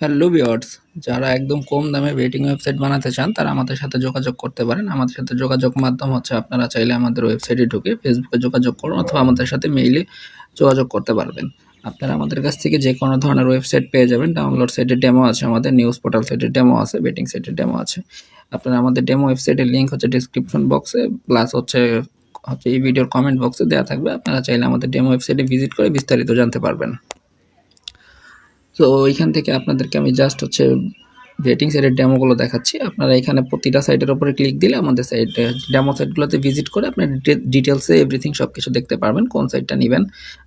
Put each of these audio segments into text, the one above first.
Hello viewers, যারা একদম কম দামে বেটিং ওয়েবসাইট বানাতে চান তারা আমাদের সাথে যোগাযোগ করতে পারেন। আমাদের সাথে যোগাযোগ মাধ্যম হচ্ছে আপনারা চাইলে আমাদের ওয়েবসাইটে ঢুকে ফেসবুকে যোগাযোগ করুন অথবা আমাদের সাথে মেইলে যোগাযোগ করতে পারবেন। আপনারা আমাদের কাছ থেকে যে কোনো ধরনের ওয়েবসাইট পেয়ে যাবেন। ডাউনলোড সাইটের ডেমো আছে, আমাদের নিউজ পোর্টাল সাইটের ডেমো আছে, বেটিং সাইটের ডেমো আছে। আপনারা আমাদের ডেমো ওয়েবসাইটের লিঙ্ক হচ্ছে ডিসক্রিপশন বক্সে প্লাস হচ্ছে এই ভিডিওর কমেন্ট বক্সে দেওয়া থাকবে। আপনারা চাইলে আমাদের ডেমো ওয়েবসাইটে ভিজিট করে বিস্তারিত জানতে পারবেন। তো এইখান থেকে আপনাদেরকে আমি জাস্ট হচ্ছে বেটিং সাইটের ডেমোগুলো দেখাচ্ছি। আপনারা এখানে প্রতিটা সাইটের উপরে ক্লিক দিলে আমাদের সাইটে ডেমো সাইটগুলোতে ভিজিট করে আপনার ডিটেলসে এভরিথিং সব কিছু দেখতে পারবেন। কোন সাইটটা নেবেন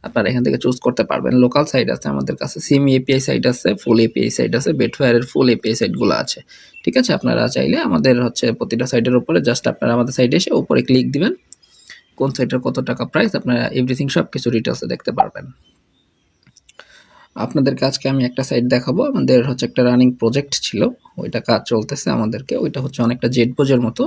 আপনারা এখান থেকে চুজ করতে পারবেন। লোকাল সাইট আছে আমাদের কাছে, সিমি এপিআই সাইট আছে, ফুল এপিআই সাইট আছে, বেটফায়ারের ফুল এপিআই সাইটগুলো আছে। ঠিক আছে, আপনারা চাইলে আমাদের হচ্ছে প্রতিটা সাইটের উপরে জাস্ট আপনারা আমাদের সাইটে এসে উপরে ক্লিক দিবেন, কোন সাইটের কত টাকা প্রাইস আপনারা এভরিথিং সব কিছু ডিটেলসে দেখতে পারবেন। আপনাদেরকে আজকে আমি একটা সাইট দেখাবো। আমাদের হচ্ছে একটা রানিং প্রজেক্ট ছিল, ওইটা কাজ চলতেছে আমাদেরকে। ওইটা হচ্ছে অনেকটা জেটবোজের মতো।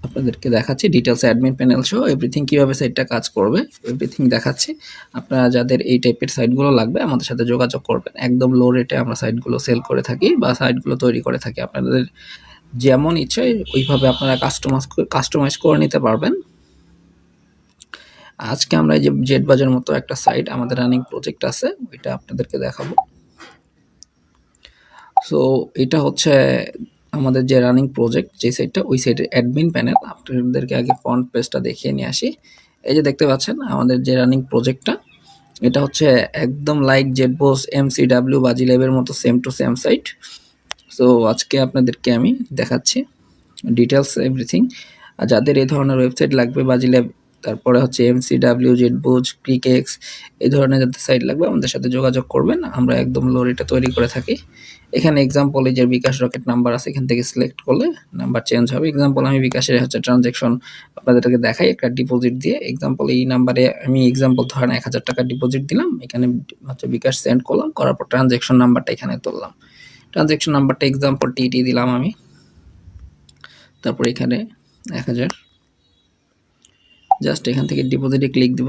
আপনাদেরকে দেখাচ্ছি ডিটেলস, অ্যাডমিন প্যানেল সহ এভরিথিং কীভাবে সাইটটা কাজ করবে এভরিথিং দেখাচ্ছি। আপনারা যাদের এই টাইপের সাইটগুলো লাগবে আমাদের সাথে যোগাযোগ করবেন। একদম লো রেটে আমরা সাইটগুলো সেল করে থাকি বা সাইটগুলো তৈরি করে থাকি। আপনাদের যেমন ইচ্ছে ওইভাবে আপনারা কাস্টমাইজ করে নিতে পারবেন। আজকে আমরা এই যে জেটবাজের মতো একটা সাইট আমাদের রানিং প্রজেক্ট আছে, ওইটা আপনাদেরকে দেখাবো। সো এটা হচ্ছে আমাদের যে রানিং প্রজেক্ট যে সাইটটা, ওই সাইটের অ্যাডমিন প্যানেল। আপনাদেরকে আগে ফ্রন্ট পেজটা দেখিয়ে নিয়ে আসি। এই যে দেখতে পাচ্ছেন আমাদের যে রানিং প্রজেক্টটা, এটা হচ্ছে একদম লাইক জেটবোস, এমসিডাব্লিউ, বাজি ল্যাবের মতো same to same site. So আজকে আপনাদেরকে আমি দেখাচ্ছি ডিটেলস এভরিথিং। আর যাদের এই ধরনের ওয়েবসাইট লাগবে, বাজি ল্যাব, তারপরে হচ্ছে এমসিডাব্লিউ, জেটবোজ, ক্রিকেক্স, এই ধরনের যাদের সাইট লাগবে আমাদের সাথে যোগাযোগ করবেন। আমরা একদম লো রেটে তৈরি করে থাকি। এখানে এক্সাম্পল এই যে বিকাশ রকেট নাম্বার আছে, এখান থেকে সিলেক্ট করলে নাম্বার চেঞ্জ হবে। এক্সাম্পল আমি বিকাশের হচ্ছে ট্রানজ্যাকশন আপনাদেরকে দেখাই একটা ডিপোজিট দিয়ে। এক্সাম্পল এই নাম্বারে আমি এক্সাম্পল ধরেন 1000 টাকা ডিপোজিট দিলাম, এখানে হচ্ছে বিকাশ সেন্ড করলাম, করার পর ট্রানজ্যাকশন নাম্বারটা এখানে তুললাম। ট্রানজ্যাকশন নাম্বারটা এক্সাম্পল টিটি দিলাম আমি, তারপর এখানে 1000, জাস্ট এখান থেকে ডিপোজিটে ক্লিক দিব।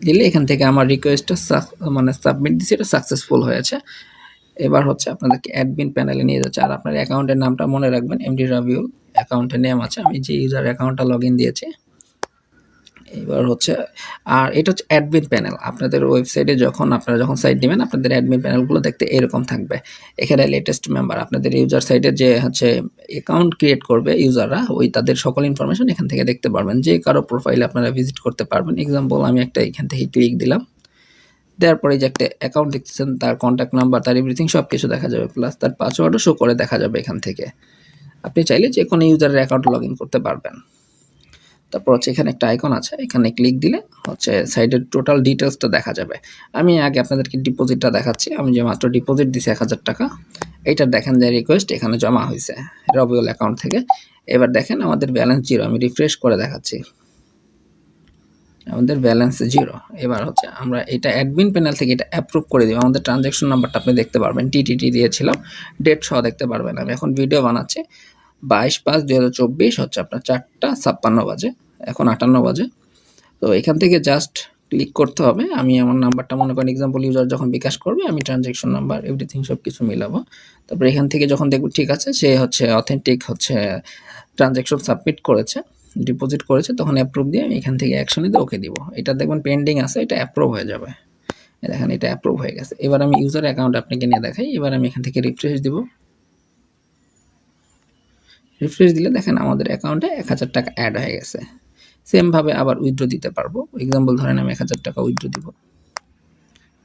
দিলে এখান থেকে আমার রিকোয়েস্টটা সাবমিট দিচ্ছি, এটা সাকসেসফুল হয়েছে। এবার হচ্ছে আপনাদেরকে অ্যাডমিন প্যানেলে নিয়ে যাচ্ছে। আর আপনার অ্যাকাউন্টের নামটা মনে রাখবেন, এমডি রাবিউল অ্যাকাউন্টের নেম আছে, আমি যে ইউজার অ্যাকাউন্টটা লগ ইন দিয়েছি। এবার হচ্ছে আর এটা হচ্ছে অ্যাডমিন প্যানেল। আপনাদের ওয়েবসাইটে আপনারা যখন সাইট নেবেন আপনাদের অ্যাডমিন প্যানেলগুলো দেখতে এরকম থাকবে। এখানে লেটেস্ট মেম্বার, আপনাদের ইউজার সাইটে যে হচ্ছে অ্যাকাউন্ট ক্রিয়েট করবে ইউজাররা, ওই তাদের সকল ইনফরমেশন এখান থেকে দেখতে পারবেন। যে কারো প্রোফাইলে আপনারা ভিজিট করতে পারবেন। এক্সাম্পল আমি একটা এখান থেকে ক্লিক দিলাম, দেওয়ার পরে যে একটা অ্যাকাউন্ট দেখতেছেন, তার কন্ট্যাক্ট নাম্বার, তার এভরিথিং সব কিছু দেখা যাবে, প্লাস তার পাসওয়ার্ডও শো করে দেখা যাবে এখান থেকে। আপনি চাইলে যে কোনো ইউজারের অ্যাকাউন্ট লগ ইন করতে পারবেন। তারপর হচ্ছে এখানে একটা আইকন আছে, এখানে ক্লিক দিলে হচ্ছে সাইটের টোটাল ডিটেলসটা দেখা যাবে। আমি আগে আপনাদেরকে ডিপোজিটটা দেখাচ্ছি। আমি যে মাত্র ডিপোজিট দিছি 1000 টাকা, এইটা দেখেন যে রিকোয়েস্ট এখানে জমা হয়েছে রবিউল অ্যাকাউন্ট থেকে। এবার দেখেন আমাদের ব্যালেন্স 0, আমি রিফ্রেশ করে দেখাচ্ছি, আমাদের ব্যালেন্স 0। এবার হচ্ছে আমরা এটা অ্যাডমিন প্যানেল থেকে এটা অ্যাপ্রুভ করে দিব। আমাদের ট্রানজ্যাকশন নাম্বারটা আপনি দেখতে পারবেন, টিটিটি দিয়েছিলাম, ডেট সহ দেখতে পারবেন। আমি এখন ভিডিও বানাচ্ছি 22/5/2024 হচ্ছে আপনার 4:56 বাজে, এখন 58 বাজে। তো এখান থেকে জাস্ট ক্লিক করতে হবে। আমি আমার নাম্বারটা মনে করেন এক্সাম্পল ইউজার যখন বিকাশ করবে, আমি ট্রানজ্যাকশন নাম্বার এভরিথিং সব কিছু মিলাবো। তারপর এখান থেকে যখন দেখব ঠিক আছে, সে হচ্ছে অথেন্টিক হচ্ছে ট্রানজ্যাকশন সাবমিট করেছে, ডিপোজিট করেছে, তখন অ্যাপ্রুভ দিয়ে আমি এখান থেকে অ্যাকশন নিতে ওকে দিব। এটা দেখবেন পেন্ডিং আছে, এটা অ্যাপ্রুভ হয়ে যাবে। দেখেন এটা অ্যাপ্রুভ হয়ে গেছে। এবার আমি ইউজার অ্যাকাউন্ট আপনাকে নিয়ে দেখাই। এবার আমি এখান থেকে রিফ্রেশ দিব। রিফ্রেশ দিলে দেখেন আমাদের অ্যাকাউন্টে 1000 টাকা অ্যাড হয়ে গেছে। সেমভাবে আবার উইথড্র দিতে পারবো। এক্সাম্পল ধরেন আমি 1000 টাকা উইথড্র দিব,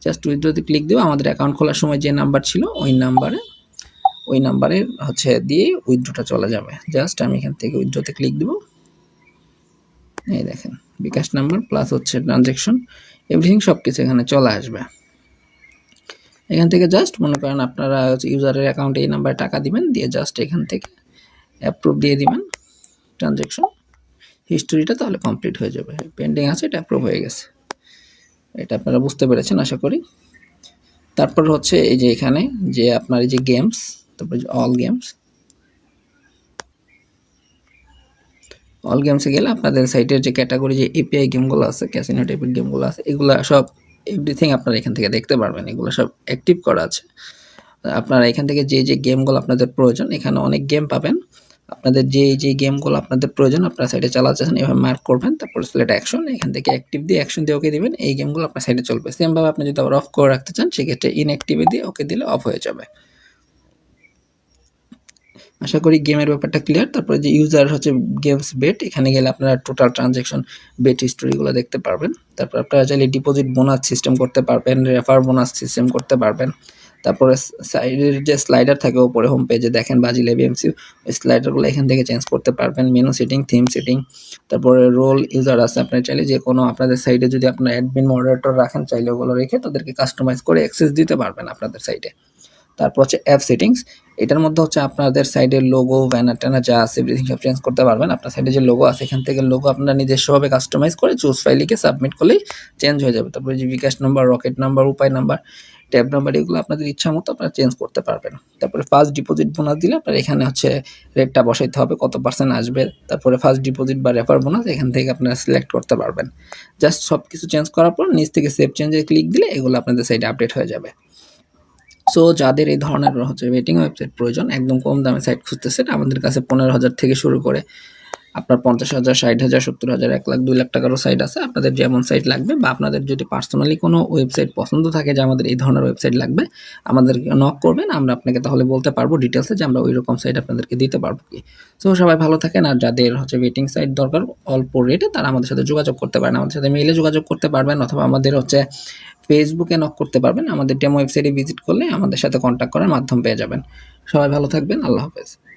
জাস্ট উইথড্রতে ক্লিক দিব। আমাদের অ্যাকাউন্ট খোলার সময় যে নাম্বার ছিল ওই নাম্বারে হচ্ছে দিয়ে উইথড্রটা চলে যাবে। জাস্ট আমি এখান থেকে উইথড্রতে ক্লিক দিব। এই দেখেন বিকাশ নাম্বার প্লাস হচ্ছে ট্রানজ্যাকশন এভরিথিং সব কিছু এখানে চলে আসবে। এখান থেকে জাস্ট মনে করেন আপনারা ইউজারের অ্যাকাউন্টে এই নাম্বারে টাকা দিবেন, দিয়ে জাস্ট এখান থেকে অ্যাপ্রুভ দিয়ে দিবেন ট্রানজ্যাকশন হিস্টোরিটা, তাহলে কমপ্লিট হয়ে যাবে। পেন্ডিং আছে, এটা অ্যাপ্রুভ হয়ে গেছে। এটা আপনারা বুঝতে পেরেছেন আশা করি। তারপর হচ্ছে এই যে এখানে যে আপনার এই যে গেমস, তারপর অল গেমসে গেলে আপনাদের সাইটের যে ক্যাটাগরি যে এপিআই গেমগুলো আছে, ক্যাসিনো টাইপের গেমগুলো আছে, এগুলো সব এভরিথিং আপনারা এখান থেকে দেখতে পারবেন। এগুলো সব অ্যাক্টিভ করা আছে। আপনারা এখান থেকে যে গেমগুলো আপনাদের প্রয়োজন, এখানে অনেক গেম পাবেন। আপনাদের যে গেমগুলো আপনাদের প্রয়োজন আপনারা সাইডে চালাতে চাচ্ছেন এভাবে মার্ক করবেন। তারপর সিলেক্ট অ্যাকশন, এখান থেকে অ্যাক্টিভ দিয়ে অ্যাকশন দিয়ে ওকে দিবেন। এই গেমগুলো আপনার সাইডে চলবে। সেমভাবে আপনি যদি আবার অফ করে রাখতে চান সেক্ষেত্রে ইনঅ্যাক্টিভে দিয়ে ওকে দিলে অফ হয়ে যাবে। আশা করি গেমের ব্যাপারটা ক্লিয়ার। তারপরে যে ইউজার হচ্ছে গেমস বেট, এখানে গেলে আপনারা টোটাল ট্রানজ্যাকশন বেট হিস্টোরিগুলো দেখতে পারবেন। তারপর আপনারা চাইলে ডিপোজিট বোনাস সিস্টেম করতে পারবেন, রেফার বোনাস সিস্টেম করতে পারবেন। তারপরে সাইডের যে স্লাইডার থাকে উপরে হোম পেজে দেখেন বাজিলে বিএমসি, ওই স্লাইডারগুলো এখান থেকে চেঞ্জ করতে পারবেন। মেনু সেটিং, থিম সেটিং, তারপরে রোল ইউজার আছে, আপনারা চাইলে যে কোনো আপনাদের সাইডে যদি আপনার অ্যাডমিন মডারেটর রাখেন চাইলে ওগুলো রেখে তাদেরকে কাস্টমাইজ করে অ্যাক্সেস দিতে পারবেন আপনাদের সাইডে। তারপর হচ্ছে অ্যাপ সেটিংস, এটার মধ্যে হচ্ছে আপনাদের সাইডের লোগো, ব্যানার ট্যানার যা আছে এভরিথিং সব চেঞ্জ করতে পারবেন। আপনার সাইডে যে লোগো আছে এখান থেকে লোগো আপনারা নিজস্বভাবে কাস্টমাইজ করে চুজ ফাইল লিখে সাবমিট করলেই চেঞ্জ হয়ে যাবে। তারপরে যে বিকাশ নাম্বার, রকেট নাম্বার, উপায় নাম্বার, ট্যাব নাম্বার, এগুলো আপনাদের ইচ্ছা মতো আপনারা চেঞ্জ করতে পারবেন। তারপরে ফার্স্ট ডিপোজিট বোনাস দিলে আপনার এখানে হচ্ছে রেটটা বসাইতে হবে কত পার্সেন্ট আসবে। তারপরে ফার্স্ট ডিপোজিট বা রেফার বোনাস এখান থেকে আপনারা সিলেক্ট করতে পারবেন। জাস্ট সব কিছু চেঞ্জ করার পর নিচ থেকে সেভ চেঞ্জে ক্লিক দিলে এগুলো আপনাদের সাইডে আপডেট হয়ে যাবে। সো যাদের এই ধরনের হচ্ছে বেটিং ওয়েবসাইট প্রয়োজন, একদম কম দামে সাইট খুঁজতেছেন, আমাদের কাছে 15,000 থেকে শুরু করে আপনার 50,000, 60,000, 70,000, 1 লাখ, 2 লাখ টাকারও সাইট আছে। আপনাদের যেমন সাইট লাগবে বা আপনাদের যদি পার্সোনালি কোনো ওয়েবসাইট পছন্দ থাকে যে আমাদের এই ধরনের ওয়েবসাইট লাগবে, আমাদেরকে নক করবেন। আমরা আপনাকে তাহলে বলতে পারবো ডিটেলসে যে আমরা ওইরকম সাইট আপনাদেরকে দিতে পারবো কি। সো সবাই ভালো থাকেন। আর যাদের হচ্ছে বেটিং সাইট দরকার অল্প রেটে, তারা আমাদের সাথে যোগাযোগ করতে পারেন। আমাদের সাথে মেইলে যোগাযোগ করতে পারবেন অথবা আমাদের হচ্ছে ফেসবুকে নক করতে পারবেন। আমাদের ডেমো ওয়েবসাইটে ভিজিট করলে আমাদের সাথে কন্ট্যাক্ট করার মাধ্যম পেয়ে যাবেন। সবাই ভালো থাকবেন। আল্লাহ হাফেজ।